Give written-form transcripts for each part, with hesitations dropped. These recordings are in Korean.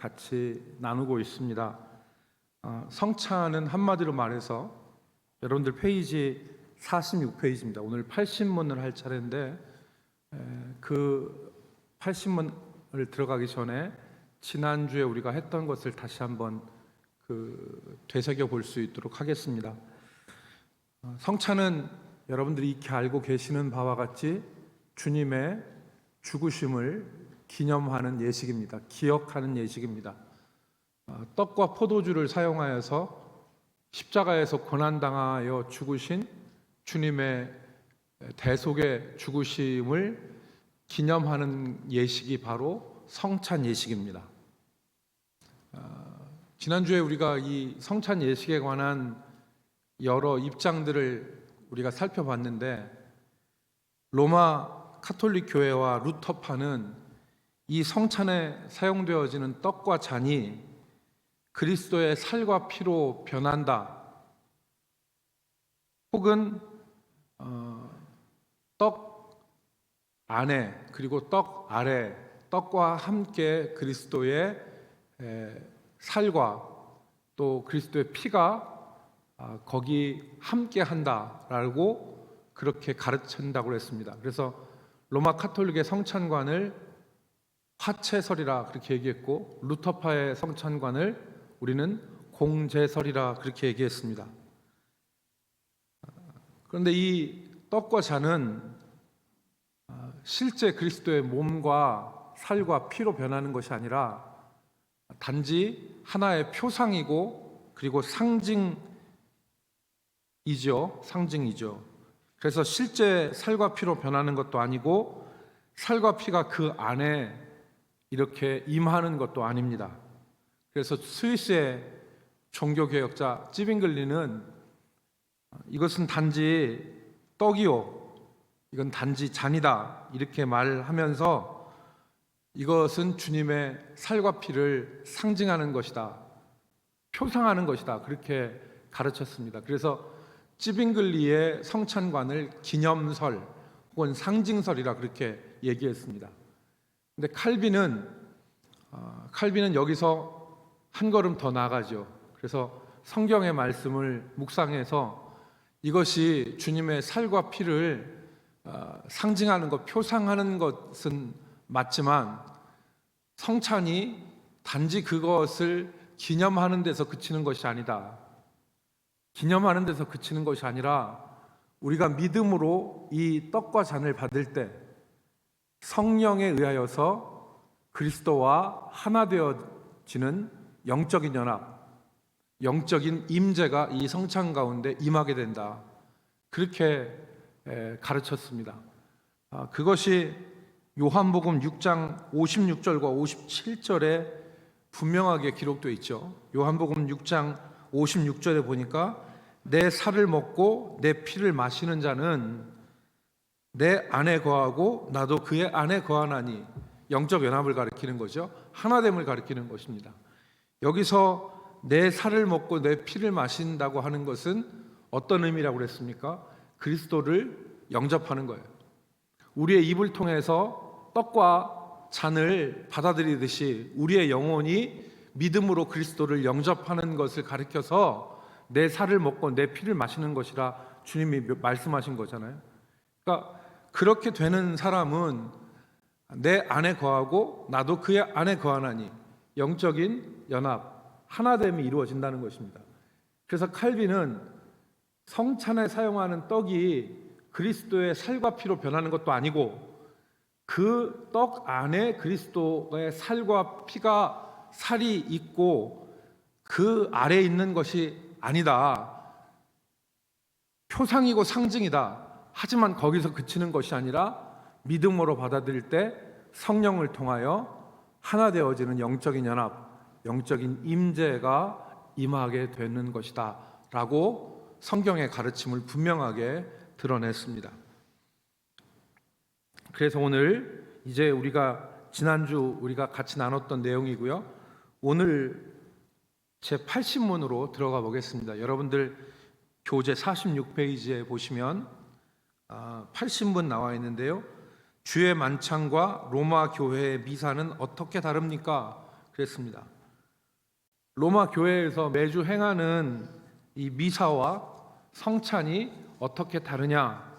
같이 나누고 있습니다. 성찬은 한마디로 말해서 여러분들 페이지 46페이지입니다. 오늘 80문을 할 차례인데 그 80문을 들어가기 전에 지난주에 우리가 했던 것을 다시 한번 되새겨 볼 수 있도록 하겠습니다. 성찬은 여러분들이 익히 알고 계시는 바와 같이 주님의 죽으심을 기념하는 예식입니다. 기억하는 예식입니다. 떡과 포도주를 사용하여서 십자가에서 고난당하여 죽으신 주님의 대속의 죽으심을 기념하는 예식이 바로 성찬 예식입니다. 지난주에 우리가 이 성찬 예식에 관한 여러 입장들을 우리가 살펴봤는데, 로마 카톨릭 교회와 루터파는 이 성찬에 사용되어지는 떡과 잔이 그리스도의 살과 피로 변한다, 혹은 떡 안에 그리고 떡 아래 떡과 함께 그리스도의 살과 또 그리스도의 피가 거기 함께 한다라고 그렇게 가르친다고 했습니다. 그래서 로마 카톨릭의 성찬관을 화채설이라 그렇게 얘기했고, 루터파의 성찬관을 우리는 공제설이라 그렇게 얘기했습니다. 그런데 이 떡과 잔은 실제 그리스도의 몸과 살과 피로 변하는 것이 아니라 단지 하나의 표상이고 그리고 상징이죠. 그래서 실제 살과 피로 변하는 것도 아니고 살과 피가 그 안에 이렇게 임하는 것도 아닙니다. 그래서 스위스의 종교개혁자 찌빙글리는 이것은 단지 떡이요, 이건 단지 잔이다, 이렇게 말하면서 이것은 주님의 살과 피를 상징하는 것이다, 표상하는 것이다, 그렇게 가르쳤습니다. 그래서 찌빙글리의 성찬관을 기념설 혹은 상징설이라 그렇게 얘기했습니다. 근데 칼빈은 여기서 한 걸음 더 나아가죠. 그래서 성경의 말씀을 묵상해서 이것이 주님의 살과 피를 상징하는 것, 표상하는 것은 맞지만 성찬이 단지 그것을 기념하는 데서 그치는 것이 아니다. 기념하는 데서 그치는 것이 아니라 우리가 믿음으로 이 떡과 잔을 받을 때 성령에 의하여서 그리스도와 하나 되어지는 영적인 연합, 영적인 임재가 이 성찬 가운데 임하게 된다, 그렇게 가르쳤습니다. 그것이 요한복음 6장 56절과 57절에 분명하게 기록되어 있죠. 요한복음 6장 56절에 보니까 내 살을 먹고 내 피를 마시는 자는 내 안에 거하고 나도 그의 안에 거하나니, 영적 연합을 가리키는 거죠. 하나됨을 가리키는 것입니다. 여기서 내 살을 먹고 내 피를 마신다고 하는 것은 어떤 의미라고 그랬습니까? 그리스도를 영접하는 거예요. 우리의 입을 통해서 떡과 잔을 받아들이듯이 우리의 영혼이 믿음으로 그리스도를 영접하는 것을 가리켜서 내 살을 먹고 내 피를 마시는 것이라 주님이 말씀하신 거잖아요. 그러니까 그렇게 되는 사람은 내 안에 거하고 나도 그의 안에 거하나니, 영적인 연합, 하나됨이 이루어진다는 것입니다. 그래서 칼빈은 성찬에 사용하는 떡이 그리스도의 살과 피로 변하는 것도 아니고 그 떡 안에 그리스도의 살과 피가 살이 있고 그 아래에 있는 것이 아니다, 표상이고 상징이다, 하지만 거기서 그치는 것이 아니라 믿음으로 받아들일 때 성령을 통하여 하나 되어지는 영적인 연합, 영적인 임재가 임하게 되는 것이다 라고 성경의 가르침을 분명하게 드러냈습니다. 그래서 오늘 이제 지난주 우리가 같이 나눴던 내용이고요, 오늘 제 80문으로 들어가 보겠습니다. 여러분들 교재 46페이지에 보시면 80문 나와 있는데요, 주의 만찬과 로마 교회의 미사는 어떻게 다릅니까? 그랬습니다. 로마 교회에서 매주 행하는 이 미사와 성찬이 어떻게 다르냐?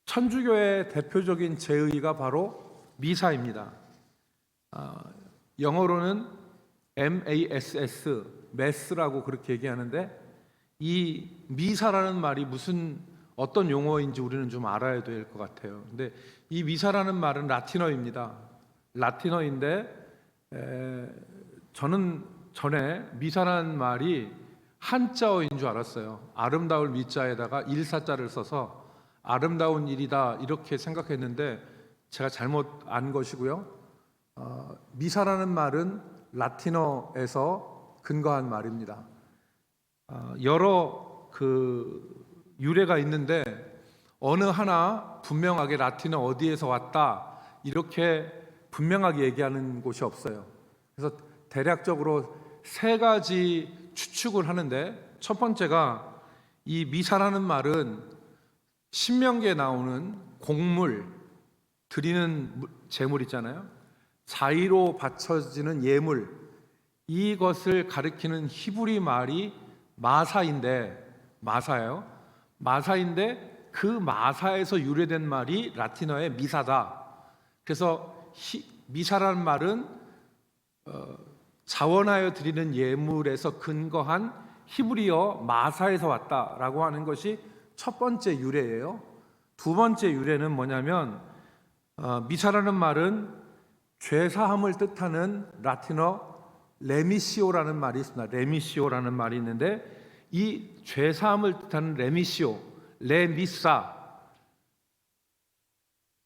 천주교의 대표적인 제의가 바로 미사입니다. 영어로는 MASS, 메스라고 그렇게 얘기하는데, 이 미사라는 말이 어떤 용어인지 우리는 좀 알아야 될 것 같아요. 근데 이 미사라는 말은 라틴어입니다. 라틴어인데 저는 전에 미사라는 말이 한자어인 줄 알았어요. 아름다울 미자에다가 일사자를 써서 아름다운 일이다 이렇게 생각했는데 제가 잘못 안 것이고요. 미사라는 말은 라틴어에서 근거한 말입니다. 여러 유래가 있는데 어느 하나 분명하게 라틴어 어디에서 왔다 이렇게 분명하게 얘기하는 곳이 없어요. 그래서 대략적으로 세 가지 추측을 하는데, 첫 번째가 이 미사라는 말은 신명기에 나오는 곡물, 드리는 제물 있잖아요. 자의로 바쳐지는 예물, 이것을 가리키는 히브리 말이 마사예요. 마사인데 그 마사에서 유래된 말이 라틴어의 미사다. 그래서 미사라는 말은 자원하여 드리는 예물에서 근거한 히브리어 마사에서 왔다라고 하는 것이 첫 번째 유래예요. 두 번째 유래는 뭐냐면 미사라는 말은 죄사함을 뜻하는 라틴어 레미시오라는 말이 있습니다. 레미시오라는 말이 있는데, 이 죄사함을 뜻하는 레미사,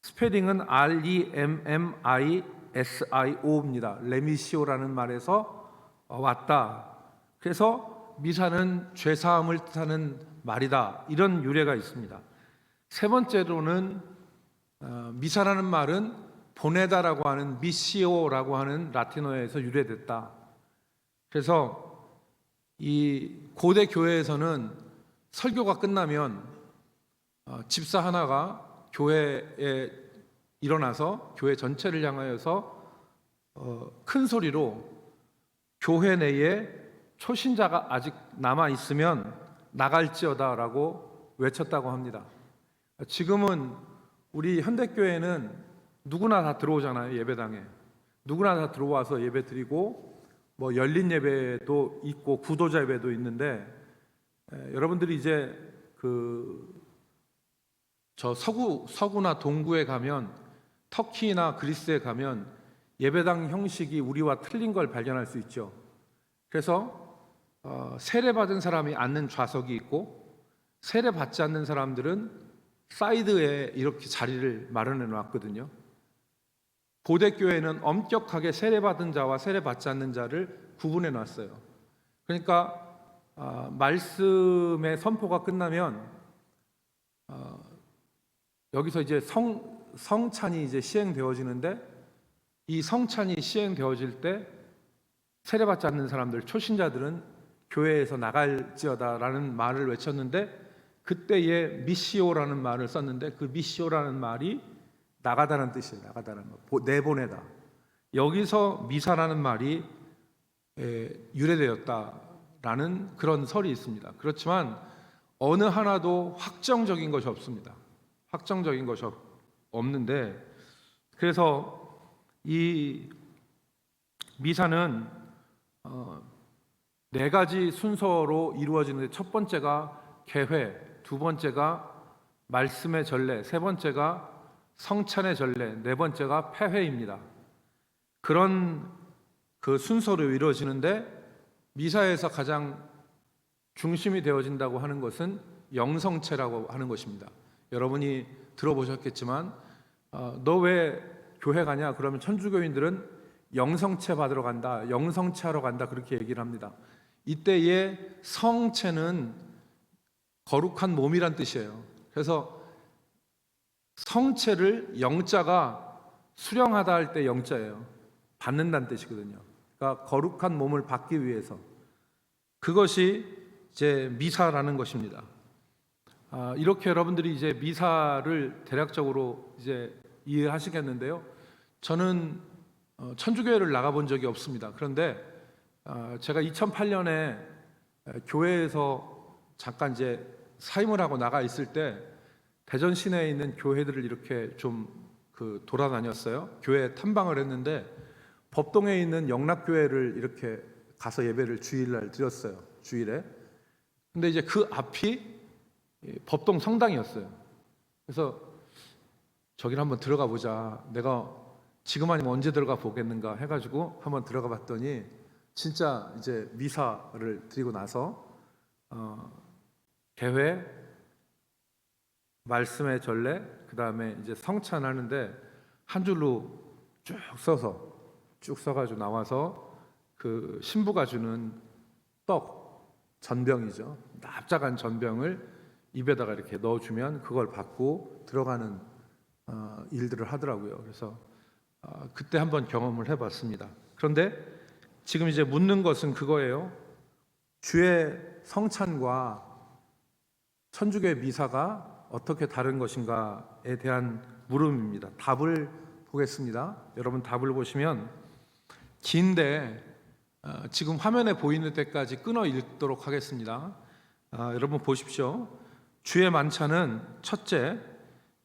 스페링은 REMMISIO입니다. 레미시오라는 말에서 왔다. 그래서 미사는 죄사함을 뜻하는 말이다. 이런 유래가 있습니다. 세 번째로는 미사라는 말은 보내다라고 하는 미시오라고 하는 라틴어에서 유래됐다. 그래서 이 고대 교회에서는 설교가 끝나면 집사 하나가 교회에 일어나서 교회 전체를 향하여서 큰 소리로 교회 내에 초신자가 아직 남아 있으면 나갈지어다라고 외쳤다고 합니다. 지금은 우리 현대교회는 누구나 다 들어오잖아요. 예배당에 누구나 다 들어와서 예배 드리고 뭐 열린 예배도 있고 구도자 예배도 있는데, 여러분들이 이제 저 서구나 동구에 가면, 터키나 그리스에 가면 예배당 형식이 우리와 틀린 걸 발견할 수 있죠. 그래서 세례받은 사람이 앉는 좌석이 있고, 세례받지 않는 사람들은 사이드에 이렇게 자리를 마련해 놨거든요. 고대 교회는 엄격하게 세례받은 자와 세례받지 않는 자를 구분해 놨어요. 그러니까 말씀의 선포가 끝나면 여기서 이제 성찬이 이제 시행되어지는데, 이 성찬이 시행되어질 때 세례받지 않는 사람들, 초신자들은 교회에서 나갈지어다라는 말을 외쳤는데, 그때에 미시오라는 말을 썼는데, 그 미시오라는 말이 나가다는 뜻이에요. 나가다는 거, 내보내다. 여기서 미사라는 말이 유래되었다라는 그런 설이 있습니다. 그렇지만 어느 하나도 확정적인 것이 없습니다. 확정적인 것이 없는데, 그래서 이 미사는 네 가지 순서로 이루어지는데, 첫 번째가 개회, 두 번째가 말씀의 전례, 세 번째가 성찬의 전례, 네 번째가 폐회입니다. 그런 순서로 이루어지는데, 미사에서 가장 중심이 되어진다고 하는 것은 영성체라고 하는 것입니다. 여러분이 들어보셨겠지만 너 왜 교회 가냐? 그러면 천주교인들은 영성체 받으러 간다, 영성체 하러 간다, 그렇게 얘기를 합니다. 이때의 성체는 거룩한 몸이란 뜻이에요. 그래서 성체를, 영자가 수령하다 할 때 영자예요. 받는다는 뜻이거든요. 그러니까 거룩한 몸을 받기 위해서, 그것이 이제 미사라는 것입니다. 이렇게 여러분들이 이제 미사를 대략적으로 이제 이해하시겠는데요. 저는 천주교회를 나가본 적이 없습니다. 그런데 제가 2008년에 교회에서 잠깐 이제 사임을 하고 나가 있을 때 대전 시내에 있는 교회들을 이렇게 좀 돌아다녔어요. 교회 탐방을 했는데 법동에 있는 영락교회를 이렇게 가서 예배를 주일날 드렸어요. 주일에. 근데 이제 그 앞이 법동 성당이었어요. 그래서 저기를 한번 들어가 보자. 내가 지금 아니면 언제 들어가 보겠는가 해가지고 한번 들어가 봤더니 진짜 이제 미사를 드리고 나서 개회, 말씀의 전례, 그 다음에 이제 성찬하는데 한 줄로 쭉 써가지고 나와서 그 신부가 주는 떡, 전병이죠. 납작한 전병을 입에다가 이렇게 넣어주면 그걸 받고 들어가는 일들을 하더라고요. 그래서 그때 한번 경험을 해봤습니다. 그런데 지금 이제 묻는 것은 그거예요. 주의 성찬과 천주교의 미사가 어떻게 다른 것인가에 대한 물음입니다. 답을 보겠습니다. 여러분 답을 보시면 긴데 지금 화면에 보이는 때까지 끊어 읽도록 하겠습니다. 여러분 보십시오. 주의 만찬은 첫째,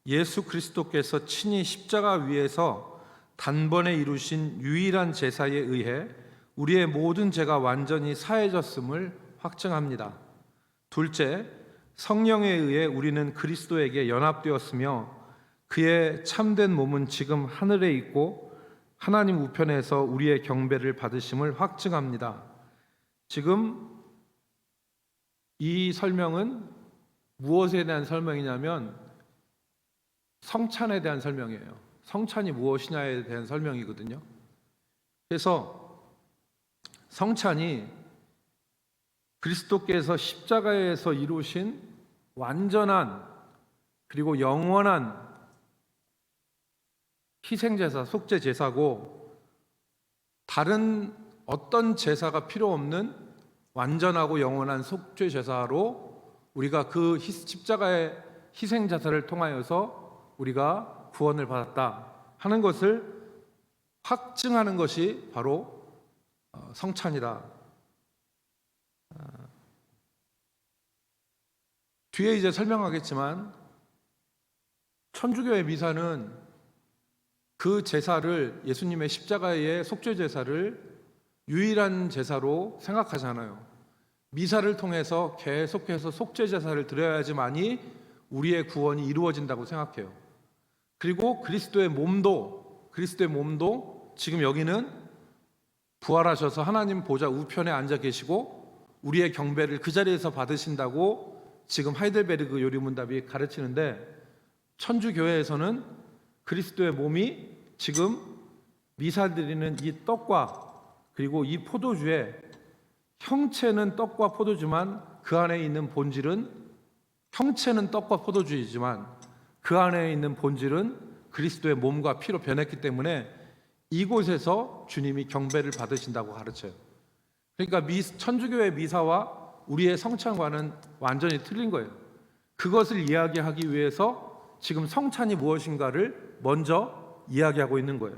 예수 그리스도께서 친히 십자가 위에서 단번에 이루신 유일한 제사에 의해 우리의 모든 죄가 완전히 사해졌음을 확증합니다. 둘째, 성령에 의해 우리는 그리스도에게 연합되었으며 그의 참된 몸은 지금 하늘에 있고 하나님 우편에서 우리의 경배를 받으심을 확증합니다. 지금 이 설명은 무엇에 대한 설명이냐면 성찬에 대한 설명이에요. 성찬이 무엇이냐에 대한 설명이거든요. 그래서 성찬이 그리스도께서 십자가에서 이루신 완전한 그리고 영원한 희생제사, 속죄제사고 다른 어떤 제사가 필요 없는 완전하고 영원한 속죄제사로 우리가 그 십자가의 희생제사를 통하여서 우리가 구원을 받았다 하는 것을 확증하는 것이 바로 성찬이다. 뒤에 이제 설명하겠지만 천주교의 미사는 그 제사를 예수님의 십자가의 속죄 제사를 유일한 제사로 생각하잖아요. 미사를 통해서 계속해서 속죄 제사를 드려야지만이 우리의 구원이 이루어진다고 생각해요. 그리고 그리스도의 몸도 지금 여기는 부활하셔서 하나님 보좌 우편에 앉아 계시고 우리의 경배를 그 자리에서 받으신다고 지금 하이델베르그 요리문답이 가르치는데 천주교회에서는 그리스도의 몸이 지금 미사 드리는 이 떡과 그리고 이 포도주에 형체는 떡과 포도주지만 그 안에 있는 본질은 형체는 떡과 포도주이지만 그 안에 있는 본질은 그리스도의 몸과 피로 변했기 때문에 이곳에서 주님이 경배를 받으신다고 가르쳐요. 그러니까 천주교의 미사와 우리의 성찬과는 완전히 틀린 거예요. 그것을 이야기하기 위해서 지금 성찬이 무엇인가를 먼저 이야기하고 있는 거예요.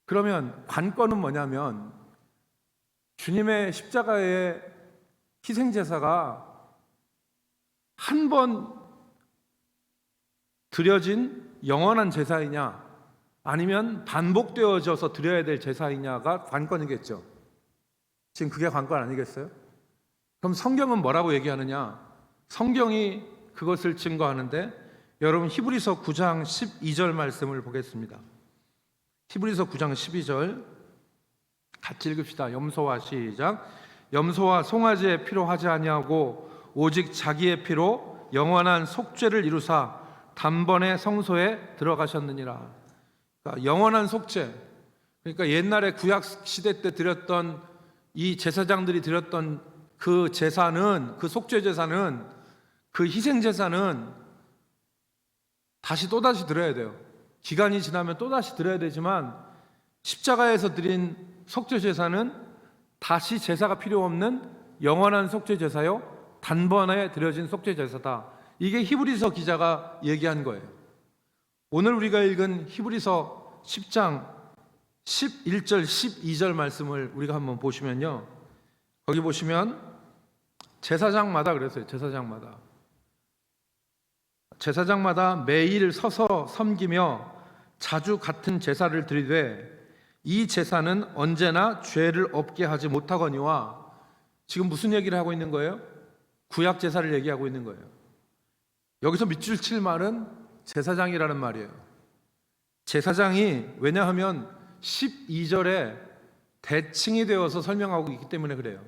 그러면 관건은 뭐냐면 주님의 십자가의 희생제사가 한 번 드려진 영원한 제사이냐 아니면 반복되어져서 드려야 될 제사이냐가 관건이겠죠. 지금 그게 관건 아니겠어요? 그럼 성경은 뭐라고 얘기하느냐? 성경이 그것을 증거하는데 여러분 히브리서 9장 12절 말씀을 보겠습니다. 히브리서 9장 12절 같이 읽읍시다. 염소와 시작. 염소와 송아지의 피로 하지 아니하고 오직 자기의 피로 영원한 속죄를 이루사 단번에 성소에 들어가셨느니라. 그러니까 영원한 속죄. 그러니까 옛날에 구약 시대 때 드렸던 이 제사장들이 드렸던 그 제사는, 그 속죄 제사는, 그 희생 제사는 다시 또다시 드려야 돼요. 기간이 지나면 또다시 드려야 되지만 십자가에서 드린 속죄 제사는 다시 제사가 필요 없는 영원한 속죄 제사요, 단번에 드려진 속죄 제사다. 이게 히브리서 기자가 얘기한 거예요. 오늘 우리가 읽은 히브리서 10장 11절 12절 말씀을 우리가 한번 보시면요, 거기 보시면 제사장마다 그랬어요. 제사장마다 매일 서서 섬기며 자주 같은 제사를 드리되 이 제사는 언제나 죄를 없게 하지 못하거니와. 지금 무슨 얘기를 하고 있는 거예요? 구약 제사를 얘기하고 있는 거예요. 여기서 밑줄 칠 말은 제사장이라는 말이에요. 제사장이, 왜냐하면 12절에 대칭이 되어서 설명하고 있기 때문에 그래요.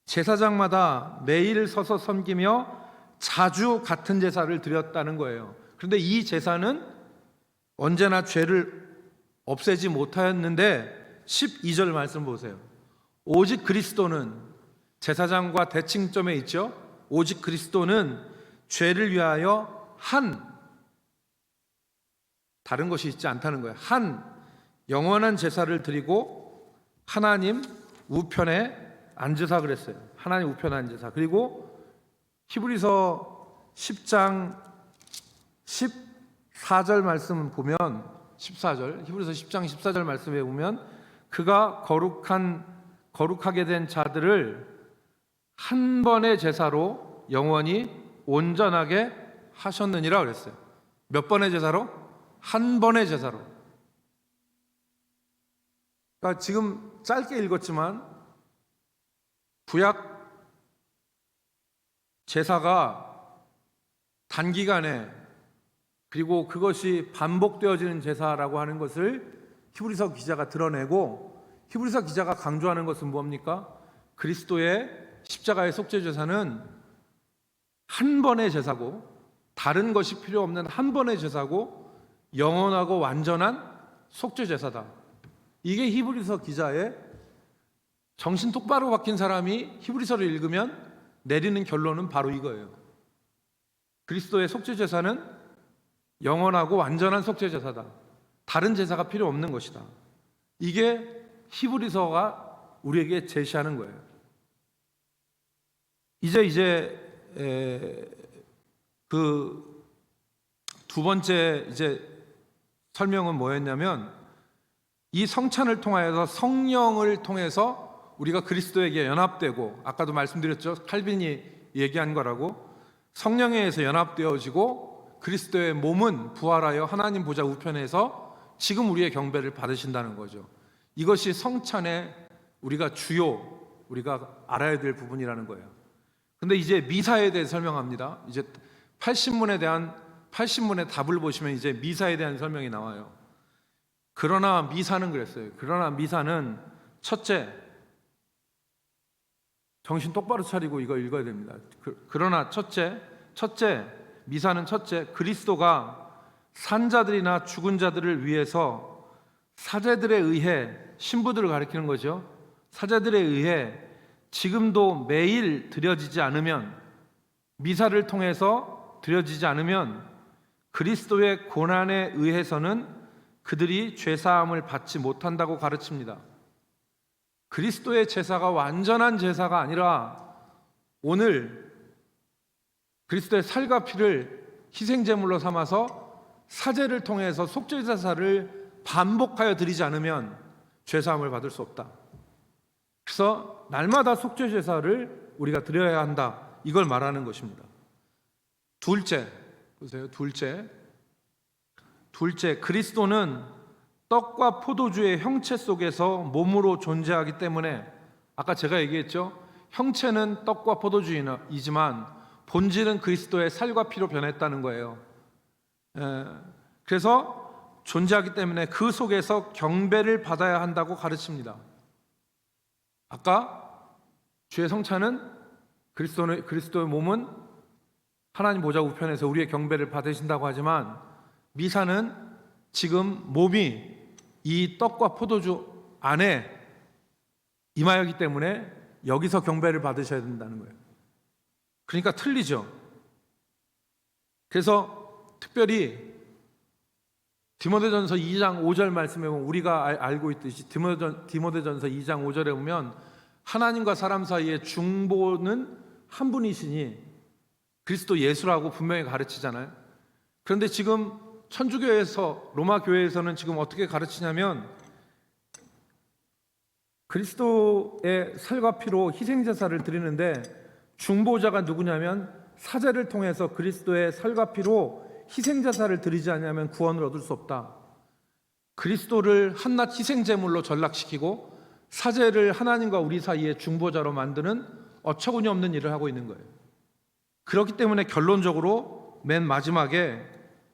제사장마다 매일 서서 섬기며 자주 같은 제사를 드렸다는 거예요. 그런데 이 제사는 언제나 죄를 없애지 못하였는데 12절 말씀 보세요. 오직 그리스도는, 제사장과 대칭점에 있죠. 오직 그리스도는 죄를 위하여 다른 것이 있지 않다는 거예요. 영원한 제사를 드리고 하나님 우편에 앉으사 그랬어요. 하나님 우편에 앉으사. 그리고 히브리서 10장 14절 말씀 보면, 14절, 히브리서 10장 14절 말씀에 보면 그가 거룩하게 된 자들을 한 번의 제사로 영원히 온전하게 하셨느니라 그랬어요. 몇 번의 제사로? 한 번의 제사로. 그러니까 지금 짧게 읽었지만 구약 제사가 단기간에, 그리고 그것이 반복되어지는 제사라고 하는 것을 히브리서 기자가 드러내고, 히브리서 기자가 강조하는 것은 뭡니까? 그리스도의 십자가의 속죄 제사는 한 번의 제사고, 다른 것이 필요 없는 한 번의 제사고, 영원하고 완전한 속죄 제사다. 이게 히브리서 기자의, 정신 똑바로 박힌 사람이 히브리서를 읽으면 내리는 결론은 바로 이거예요. 그리스도의 속죄 제사는 영원하고 완전한 속죄 제사다. 다른 제사가 필요 없는 것이다. 이게 히브리서가 우리에게 제시하는 거예요. 그 두 번째 설명은 뭐였냐면, 이 성찬을 통하여서 성령을 통해서 우리가 그리스도에게 연합되고, 아까도 말씀드렸죠. 칼빈이 얘기한 거라고. 성령에 의해서 연합되어지고 그리스도의 몸은 부활하여 하나님 보좌 우편에서 지금 우리의 경배를 받으신다는 거죠. 이것이 성찬의 우리가 알아야 될 부분이라는 거예요. 근데 이제 미사에 대해 설명합니다. 이제 80문의 답을 보시면 이제 미사에 대한 설명이 나와요. 그러나 미사는 그랬어요. 그러나 미사는 첫째, 정신 똑바로 차리고 이거 읽어야 됩니다. 그러나 첫째, 미사는 첫째, 그리스도가 산자들이나 죽은 자들을 위해서 사제들에 의해, 신부들을 가리키는 거죠. 사제들에 의해 지금도 매일 드려지지 않으면, 미사를 통해서 드려지지 않으면 그리스도의 고난에 의해서는 그들이 죄사함을 받지 못한다고 가르칩니다. 그리스도의 제사가 완전한 제사가 아니라 오늘 그리스도의 살과 피를 희생제물로 삼아서 사제를 통해서 속죄제사를 반복하여 드리지 않으면 죄사함을 받을 수 없다. 그래서 날마다 속죄제사를 우리가 드려야 한다, 이걸 말하는 것입니다. 둘째, 그리스도는 떡과 포도주의 형체 속에서 몸으로 존재하기 때문에, 아까 제가 얘기했죠. 형체는 떡과 포도주이지만 본질은 그리스도의 살과 피로 변했다는 거예요. 그래서 존재하기 때문에 그 속에서 경배를 받아야 한다고 가르칩니다. 아까 주의 성찬은, 그리스도의 몸은 하나님 보좌 우편에서 우리의 경배를 받으신다고 하지만, 미사는 지금 몸이 이 떡과 포도주 안에 임하였기 때문에 여기서 경배를 받으셔야 된다는 거예요. 그러니까 틀리죠. 그래서 특별히 디모데전서 2장 5절 말씀에 보면, 우리가 알고 있듯이 디모데전서 2장 5절에 보면 하나님과 사람 사이의 중보는 한 분이시니 그리스도 예수라고 분명히 가르치잖아요. 그런데 지금 천주교에서, 로마 교회에서는 지금 어떻게 가르치냐면, 그리스도의 살과 피로 희생제사를 드리는데 중보자가 누구냐면 사제를 통해서 그리스도의 살과 피로 희생제사를 드리지 않으면 구원을 얻을 수 없다. 그리스도를 한낱 희생제물로 전락시키고 사제를 하나님과 우리 사이에 중보자로 만드는 어처구니 없는 일을 하고 있는 거예요. 그렇기 때문에 결론적으로 맨 마지막에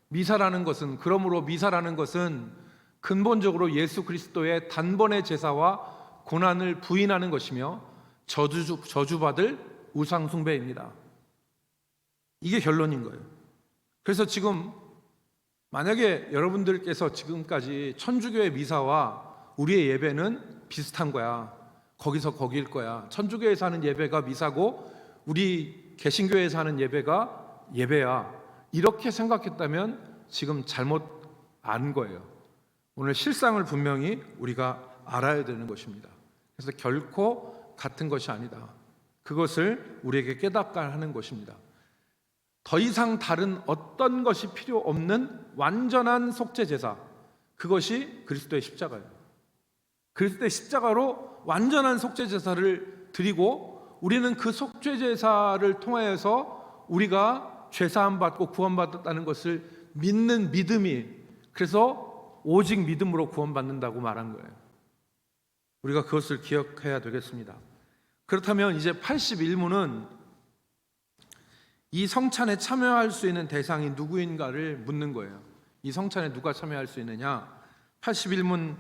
미사라는 것은, 그러므로 미사라는 것은 근본적으로 예수 그리스도의 단번의 제사와 고난을 부인하는 것이며 저주받을 우상 숭배입니다. 이게 결론인 거예요. 그래서 지금 만약에 여러분들께서 지금까지 천주교의 미사와 우리의 예배는 비슷한 거야, 거기서 거기일 거야, 천주교에서 하는 예배가 미사고 우리 개신교에서 하는 예배가 예배야, 이렇게 생각했다면 지금 잘못 안 거예요. 오늘 실상을 분명히 우리가 알아야 되는 것입니다. 그래서 결코 같은 것이 아니다. 그것을 우리에게 깨닫게 하는 것입니다. 더 이상 다른 어떤 것이 필요 없는 완전한 속죄 제사, 그것이 그리스도의 십자가예요. 그리스도의 십자가로 완전한 속죄 제사를 드리고 우리는 그 속죄 제사를 통하여서 우리가 죄 사함 받고 구원받았다는 것을 믿는 믿음이, 그래서 오직 믿음으로 구원받는다고 말한 거예요. 우리가 그것을 기억해야 되겠습니다. 그렇다면 이제 81문은 이 성찬에 참여할 수 있는 대상이 누구인가를 묻는 거예요. 이 성찬에 누가 참여할 수 있느냐? 81문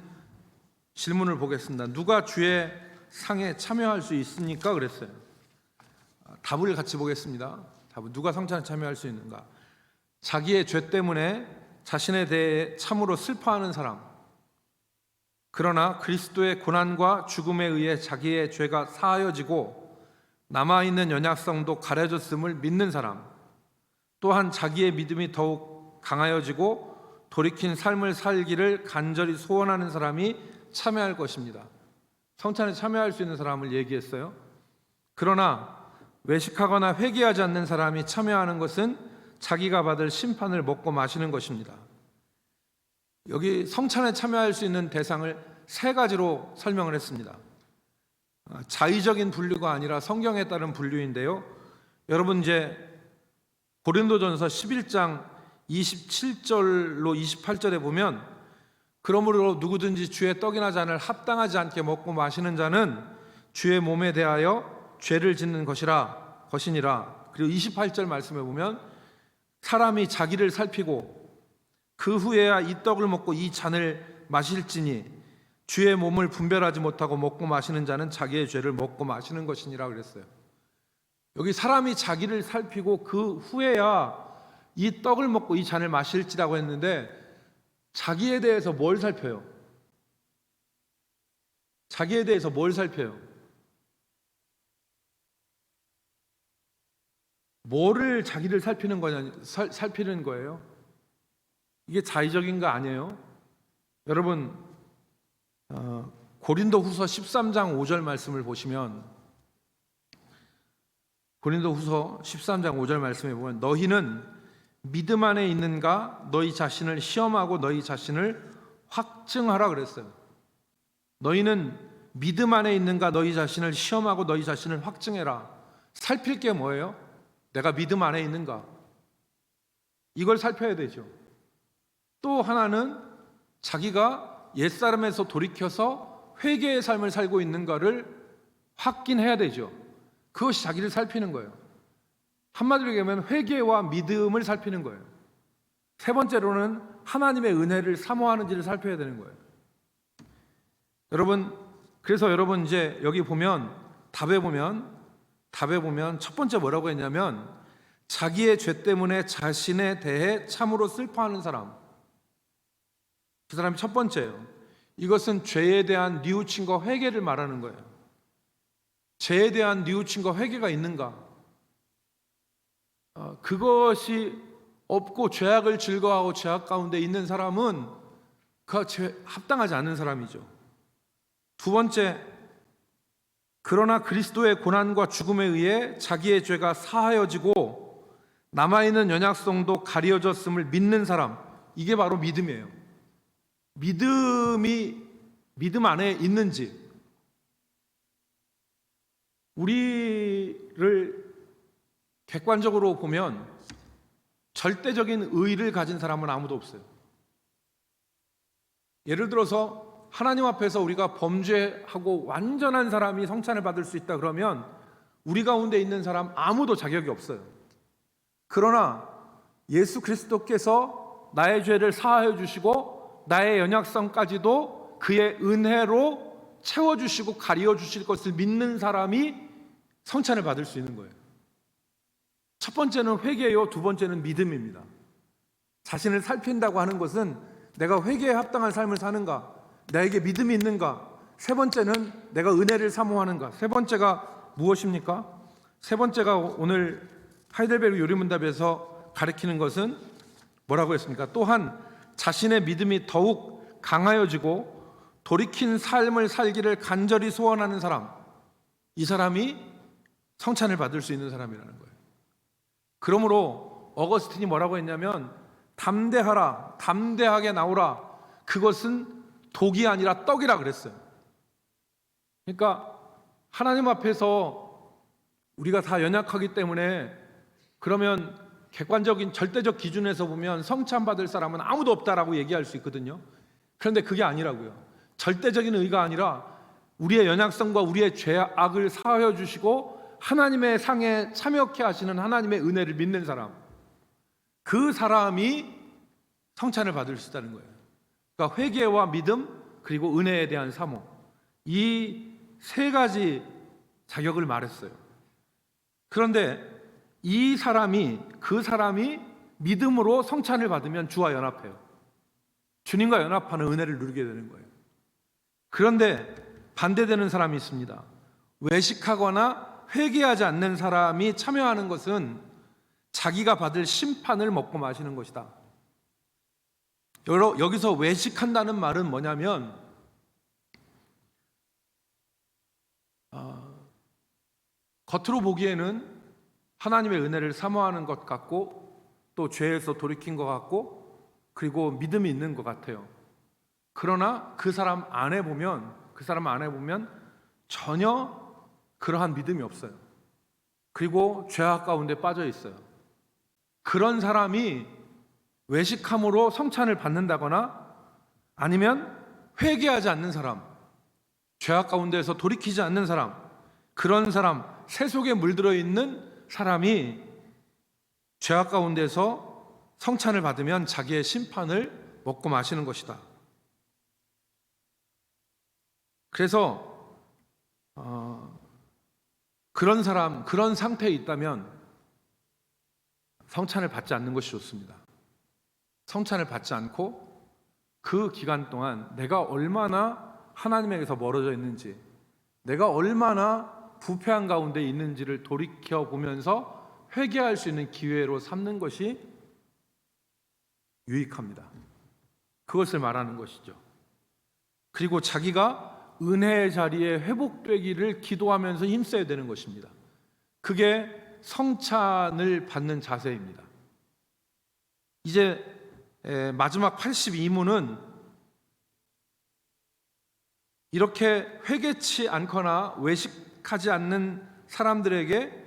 질문을 보겠습니다. 누가 주의 상에 참여할 수 있습니까? 그랬어요. 답을 같이 보겠습니다. 답은 누가 성찬에 참여할 수 있는가? 자기의 죄 때문에 자신에 대해 참으로 슬퍼하는 사람, 그러나 그리스도의 고난과 죽음에 의해 자기의 죄가 사하여지고 남아있는 연약성도 가려졌음을 믿는 사람, 또한 자기의 믿음이 더욱 강하여지고 돌이킨 삶을 살기를 간절히 소원하는 사람이 참여할 것입니다. 성찬에 참여할 수 있는 사람을 얘기했어요. 그러나 외식하거나 회개하지 않는 사람이 참여하는 것은 자기가 받을 심판을 먹고 마시는 것입니다. 여기 성찬에 참여할 수 있는 대상을 세 가지로 설명을 했습니다. 자의적인 분류가 아니라 성경에 따른 분류인데요. 여러분 이제 고린도전서 11장 27절로 28절에 보면 그러므로 누구든지 주의 떡이나 잔을 합당하지 않게 먹고 마시는 자는 주의 몸에 대하여 죄를 짓는 것이니라. 그리고 28절 말씀에 보면 사람이 자기를 살피고 그 후에야 이 떡을 먹고 이 잔을 마실지니 주의 몸을 분별하지 못하고 먹고 마시는 자는 자기의 죄를 먹고 마시는 것이니라 그랬어요. 여기 사람이 자기를 살피고 그 후에야 이 떡을 먹고 이 잔을 마실지라고 했는데 자기에 대해서 뭘 살펴요? 자기에 대해서 뭘 살펴요? 뭐를 자기를 살피는 거냐, 살피는 거예요? 이게 자의적인 거 아니에요? 여러분 고린도후서 13장 5절 말씀을 보시면 고린도후서 13장 5절 말씀에 보면 너희는 믿음 안에 있는가 너희 자신을 시험하고 너희 자신을 확증하라 그랬어요. 너희는 믿음 안에 있는가 너희 자신을 시험하고 너희 자신을 확증해라. 살필 게 뭐예요? 내가 믿음 안에 있는가? 이걸 살펴야 되죠. 또 하나는 자기가 옛사람에서 돌이켜서 회개의 삶을 살고 있는가를 확인해야 되죠. 그것이 자기를 살피는 거예요. 한마디로 얘기하면 회개와 믿음을 살피는 거예요. 세 번째로는 하나님의 은혜를 사모하는지를 살펴야 되는 거예요. 그래서 여러분 이제 여기 보면 답에 보면 첫 번째 뭐라고 했냐면 자기의 죄 때문에 자신에 대해 참으로 슬퍼하는 사람, 그 사람이 첫 번째예요. 이것은 죄에 대한 뉘우침과 회개를 말하는 거예요. 죄에 대한 뉘우침과 회개가 있는가? 그것이 없고 죄악을 즐거워하고 죄악 가운데 있는 사람은 그 죄 합당하지 않는 사람이죠. 두 번째, 그러나 그리스도의 고난과 죽음에 의해 자기의 죄가 사하여지고 남아있는 연약성도 가려졌음을 믿는 사람, 이게 바로 믿음이에요. 믿음이 믿음 안에 있는지, 우리를 객관적으로 보면 절대적인 의의를 가진 사람은 아무도 없어요. 예를 들어서 하나님 앞에서 우리가 범죄하고 완전한 사람이 성찬을 받을 수 있다 그러면 우리 가운데 있는 사람 아무도 자격이 없어요. 그러나 예수 그리스도께서 나의 죄를 사하여 주시고 나의 연약성까지도 그의 은혜로 채워주시고 가리워 주실 것을 믿는 사람이 성찬을 받을 수 있는 거예요. 첫 번째는 회개요, 두 번째는 믿음입니다. 자신을 살핀다고 하는 것은 내가 회개에 합당한 삶을 사는가, 나에게 믿음이 있는가, 세 번째는 내가 은혜를 사모하는가. 세 번째가 무엇입니까? 세 번째가 오늘 하이델베르그 요리문답에서 가리키는 것은 뭐라고 했습니까? 또한 자신의 믿음이 더욱 강하여지고 돌이킨 삶을 살기를 간절히 소원하는 사람, 이 사람이 성찬을 받을 수 있는 사람이라는 거예요. 그러므로 어거스틴이 뭐라고 했냐면 담대하라, 담대하게 나오라, 그것은 독이 아니라 떡이라 그랬어요. 그러니까 하나님 앞에서 우리가 다 연약하기 때문에 그러면 객관적인 절대적 기준에서 보면 성찬 받을 사람은 아무도 없다라고 얘기할 수 있거든요. 그런데 그게 아니라고요. 절대적인 의가 아니라 우리의 연약성과 우리의 죄악을 사하여 주시고 하나님의 상에 참여케 하시는 하나님의 은혜를 믿는 사람, 그 사람이 성찬을 받을 수 있다는 거예요. 그러니까 회개와 믿음 그리고 은혜에 대한 사모, 이 세 가지 자격을 말했어요. 그런데 이 사람이, 그 사람이 믿음으로 성찬을 받으면 주와 연합해요. 주님과 연합하는 은혜를 누리게 되는 거예요. 그런데 반대되는 사람이 있습니다. 외식하거나 회개하지 않는 사람이 참여하는 것은 자기가 받을 심판을 먹고 마시는 것이다. 여기서 외식한다는 말은 뭐냐면 겉으로 보기에는 하나님의 은혜를 사모하는 것 같고 또 죄에서 돌이킨 것 같고 그리고 믿음이 있는 것 같아요. 그러나 그 사람 안에 보면 전혀 그러한 믿음이 없어요. 그리고 죄악 가운데 빠져 있어요. 그런 사람이 외식함으로 성찬을 받는다거나 아니면 회개하지 않는 사람, 죄악 가운데에서 돌이키지 않는 사람, 그런 사람, 새 속에 물들어 있는 사람이 죄악 가운데서 성찬을 받으면 자기의 심판을 먹고 마시는 것이다. 그래서 그런 사람, 그런 상태에 있다면 성찬을 받지 않는 것이 좋습니다. 성찬을 받지 않고 그 기간 동안 내가 얼마나 하나님에게서 멀어져 있는지, 내가 얼마나 부패한 가운데 있는지를 돌이켜보면서 회개할 수 있는 기회로 삼는 것이 유익합니다. 그것을 말하는 것이죠. 그리고 자기가 은혜의 자리에 회복되기를 기도하면서 힘써야 되는 것입니다. 그게 성찬을 받는 자세입니다. 이제 마지막 82문은 이렇게 회개치 않거나 외식하지 않는 사람들에게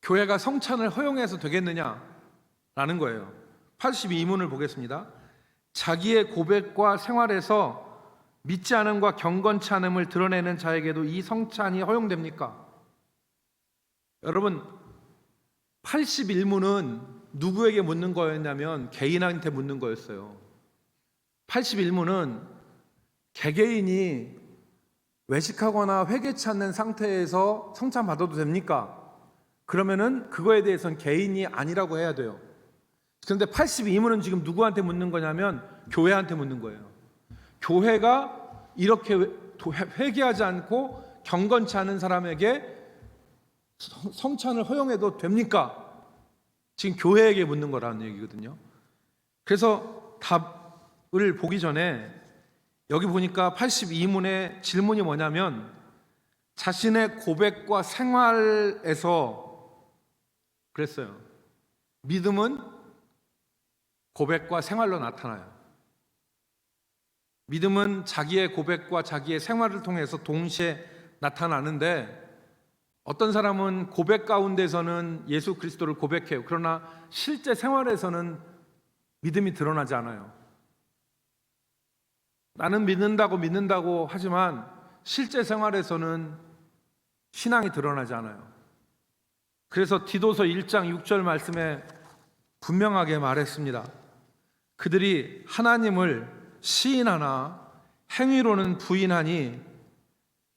교회가 성찬을 허용해서 되겠느냐라는 거예요. 82문을 보겠습니다. 자기의 고백과 생활에서 믿지 않음과 경건치 않음을 드러내는 자에게도 이 성찬이 허용됩니까? 여러분, 81문은 누구에게 묻는 거였냐면 개인한테 묻는 거였어요. 81문은 개개인이 외식하거나 회개치 않는 상태에서 성찬 받아도 됩니까? 그러면은 그거에 대해서는 개인이 아니라고 해야 돼요. 그런데 82문은 지금 누구한테 묻는 거냐면 교회한테 묻는 거예요. 교회가 이렇게 회개하지 않고 경건치 않은 사람에게 성찬을 허용해도 됩니까? 지금 교회에게 묻는 거라는 얘기거든요. 그래서 답을 보기 전에 여기 보니까 82문의 질문이 뭐냐면 자신의 고백과 생활에서 그랬어요. 믿음은 고백과 생활로 나타나요. 믿음은 자기의 고백과 자기의 생활을 통해서 동시에 나타나는데 어떤 사람은 고백 가운데서는 예수 그리스도를 고백해요. 그러나 실제 생활에서는 믿음이 드러나지 않아요. 나는 믿는다고 하지만 실제 생활에서는 신앙이 드러나지 않아요. 그래서 디도서 1장 6절 말씀에 분명하게 말했습니다. 그들이 하나님을 시인하나 행위로는 부인하니,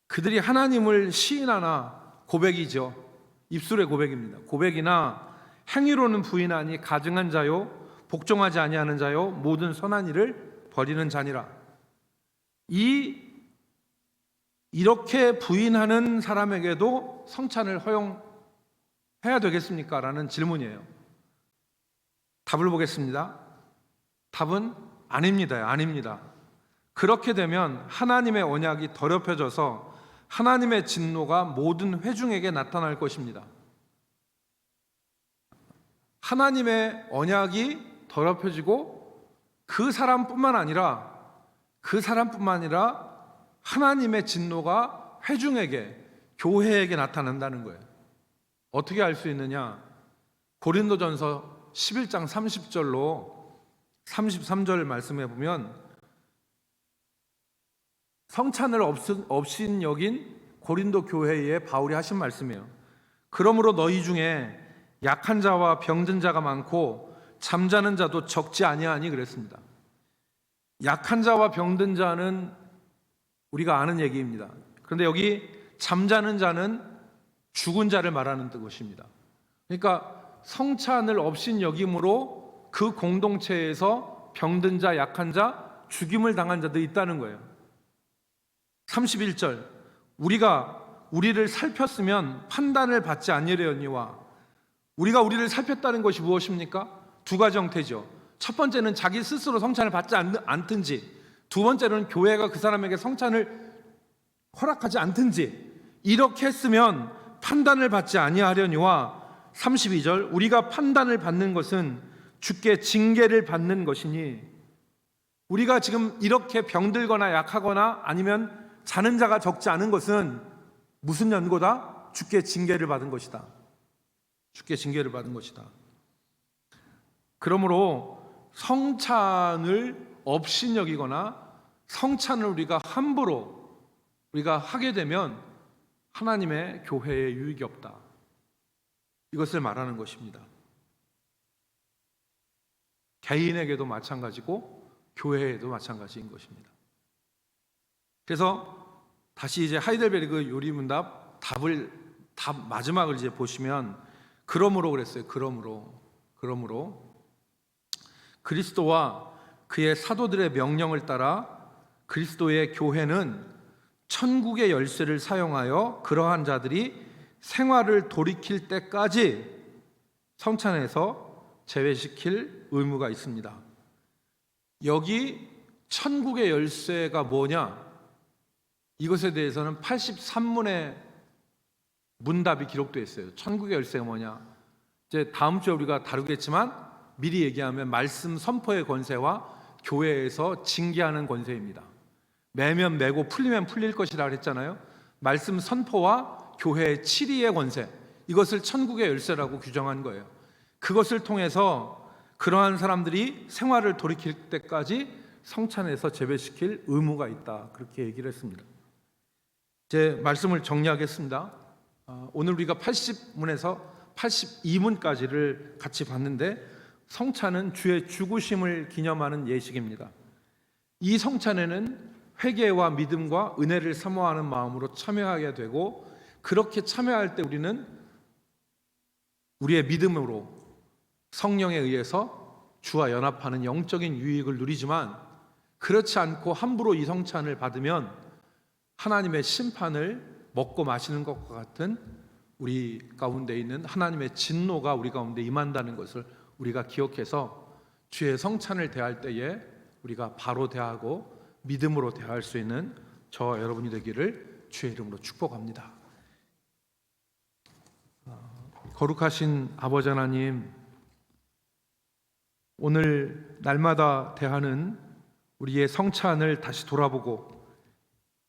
그들이 하나님을 시인하나, 고백이죠. 입술의 고백입니다. 고백이나 행위로는 부인하니 가증한 자요 복종하지 아니하는 자요 모든 선한 일을 버리는 자니라. 이렇게 부인하는 사람에게도 성찬을 허용해야 되겠습니까? 라는 질문이에요. 답을 보겠습니다. 답은 아닙니다. 아닙니다. 그렇게 되면 하나님의 언약이 더럽혀져서 하나님의 진노가 모든 회중에게 나타날 것입니다. 하나님의 언약이 더럽혀지고 그 사람뿐만 아니라 하나님의 진노가 회중에게, 교회에게 나타난다는 거예요. 어떻게 알 수 있느냐? 고린도전서 11장 30절로 33절 말씀해 보면 성찬을 없인 여긴 고린도 교회에 바울이 하신 말씀이에요. 그러므로 너희 중에 약한 자와 병든 자가 많고 잠자는 자도 적지 아니하니 그랬습니다. 약한 자와 병든 자는 우리가 아는 얘기입니다. 그런데 여기 잠자는 자는 죽은 자를 말하는 것입니다. 그러니까 성찬을 없인 여김으로 그 공동체에서 병든 자, 약한 자, 죽임을 당한 자도 있다는 거예요. 31절, 우리가 우리를 살폈으면 판단을 받지 아니하려니와. 우리가 우리를 살폈다는 것이 무엇입니까? 두 가지 형태죠. 첫 번째는 자기 스스로 성찬을 받지 않든지, 두 번째는 교회가 그 사람에게 성찬을 허락하지 않든지, 이렇게 했으면 판단을 받지 아니하려니와. 32절, 우리가 판단을 받는 것은 주께 징계를 받는 것이니. 우리가 지금 이렇게 병들거나 약하거나 아니면 자는 자가 적지 않은 것은 무슨 연고다? 주께 징계를 받은 것이다. 주께 징계를 받은 것이다. 그러므로 성찬을 업신여기거나 성찬을 우리가 함부로 우리가 하게 되면 하나님의 교회에 유익이 없다. 이것을 말하는 것입니다. 개인에게도 마찬가지고 교회에도 마찬가지인 것입니다. 그래서 다시 이제 하이델베르그 요리문답 답 마지막을 이제 보시면 그러므로 그랬어요. 그러므로 그리스도와 그의 사도들의 명령을 따라 그리스도의 교회는 천국의 열쇠를 사용하여 그러한 자들이 생활을 돌이킬 때까지 성찬에서 제외시킬 의무가 있습니다. 여기 천국의 열쇠가 뭐냐? 이것에 대해서는 83문의 문답이 기록되어 있어요. 천국의 열쇠가 뭐냐? 이제 다음 주에 우리가 다루겠지만 미리 얘기하면 말씀 선포의 권세와 교회에서 징계하는 권세입니다. 매면 매고 풀리면 풀릴 것이라 그랬잖아요. 말씀 선포와 교회의 치리의 권세, 이것을 천국의 열쇠라고 규정한 거예요. 그것을 통해서 그러한 사람들이 생활을 돌이킬 때까지 성찬에서 제배시킬 의무가 있다, 그렇게 얘기를 했습니다. 제 말씀을 정리하겠습니다. 오늘 우리가 80문에서 82문까지를 같이 봤는데, 성찬은 주의 죽으심을 기념하는 예식입니다. 이 성찬에는 회개와 믿음과 은혜를 사모하는 마음으로 참여하게 되고, 그렇게 참여할 때 우리는 우리의 믿음으로 성령에 의해서 주와 연합하는 영적인 유익을 누리지만, 그렇지 않고 함부로 이 성찬을 받으면 하나님의 심판을 먹고 마시는 것과 같은 우리 가운데 있는 하나님의 진노가 우리 가운데 임한다는 것을 우리가 기억해서 주의 성찬을 대할 때에 우리가 바로 대하고 믿음으로 대할 수 있는 저와 여러분이 되기를 주의 이름으로 축복합니다. 거룩하신 아버지 하나님, 오늘 날마다 대하는 우리의 성찬을 다시 돌아보고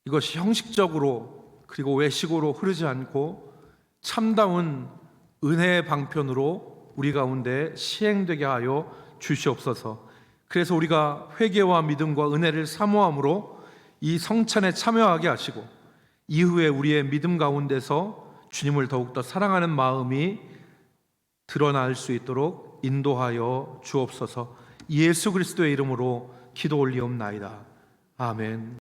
이것이 형식적으로 그리고 외식으로 흐르지 않고 참다운 은혜의 방편으로 우리 가운데 시행되게 하여 주시옵소서. 그래서 우리가 회개와 믿음과 은혜를 사모함으로 이 성찬에 참여하게 하시고 이후에 우리의 믿음 가운데서 주님을 더욱더 사랑하는 마음이 드러날 수 있도록 인도하여 주옵소서. 예수 그리스도의 이름으로 기도 올리옵나이다. 아멘.